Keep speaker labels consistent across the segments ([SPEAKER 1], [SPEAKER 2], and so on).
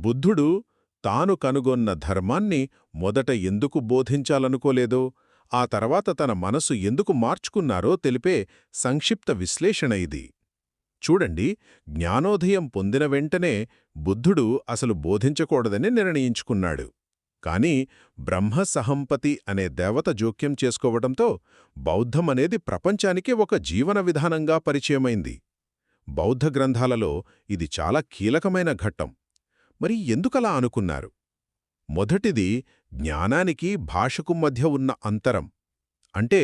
[SPEAKER 1] బుద్ధుడు తాను కనుగొన్న ధర్మాన్ని మొదట ఎందుకు బోధించాలనుకోలేదో, ఆ తర్వాత తన మనసు ఎందుకు మార్చుకున్నారో తెలిపే సంక్షిప్త విశ్లేషణ ఇది. చూడండి, జ్ఞానోదయం పొందిన వెంటనే బుద్ధుడు అసలు బోధించకూడదని నిర్ణయించుకున్నాడు. కాని బ్రహ్మసహంపతి అనే దేవత జోక్యం చేసుకోవడంతో బౌద్ధమనేది ప్రపంచానికే ఒక జీవన విధానంగా పరిచయమైంది. బౌద్ధ గ్రంథాలలో ఇది చాలా కీలకమైన ఘట్టం. మరి ఎందుకలా అనుకున్నారు? మొదటిది, జ్ఞానానికి భాషకు మధ్య ఉన్న అంతరం. అంటే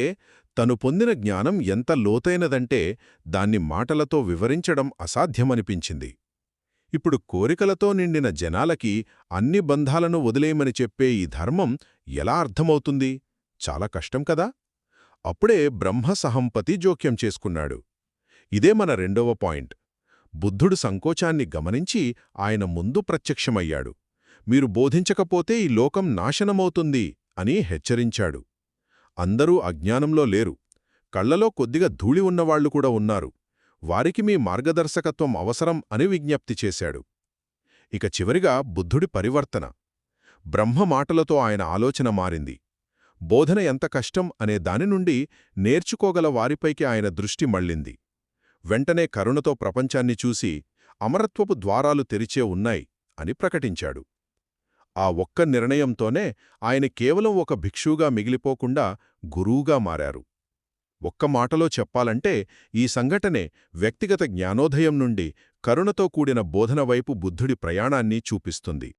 [SPEAKER 1] తను పొందిన జ్ఞానం ఎంత లోతైనదంటే దాన్ని మాటలతో వివరించడం అసాధ్యమనిపించింది. ఇప్పుడు కోరికలతో నిండిన జనాలకి అన్ని బంధాలను వదిలేయమని చెప్పే ఈ ధర్మం ఎలా అర్థమవుతుంది? చాలా కష్టం కదా. అప్పుడే బ్రహ్మసహంపతి జోక్యం చేసుకున్నాడు. ఇదే మన రెండవ పాయింట్. బుద్ధుడు సంకోచాన్ని గమనించి ఆయన ముందు ప్రత్యక్షమయ్యాడు. మీరు బోధించకపోతే ఈ లోకం నాశనమవుతుంది అని హెచ్చరించాడు. అందరూ అజ్ఞానంలో లేరు. కళ్లలో కొద్దిగా ధూళి ఉన్నవాళ్లు కూడా ఉన్నారు. వారికి మీ మార్గదర్శకత్వం అవసరం అని విజ్ఞప్తి చేశాడు. ఇక చివరిగా బుద్ధుడి పరివర్తన. బ్రహ్మ మాటలతో ఆయన ఆలోచన మారింది. బోధన ఎంత కష్టం అనే దాని నుండి నేర్చుకోగల వారిపైకి ఆయన దృష్టి మళ్ళింది. వెంటనే కరుణతో ప్రపంచాన్ని చూసి అమరత్వపు ద్వారాలు తెరిచే ఉన్నాయి అని ప్రకటించాడు. ఆ ఒక్క నిర్ణయంతోనే ఆయన కేవలం ఒక భిక్షువుగా మిగిలిపోకుండా గురువుగా మారారు. ఒక్క మాటలో చెప్పాలంటే ఈ సంఘటనే వ్యక్తిగత జ్ఞానోదయం నుండి కరుణతో కూడిన బోధన వైపు బుద్ధుడి ప్రయాణాన్ని చూపిస్తుంది.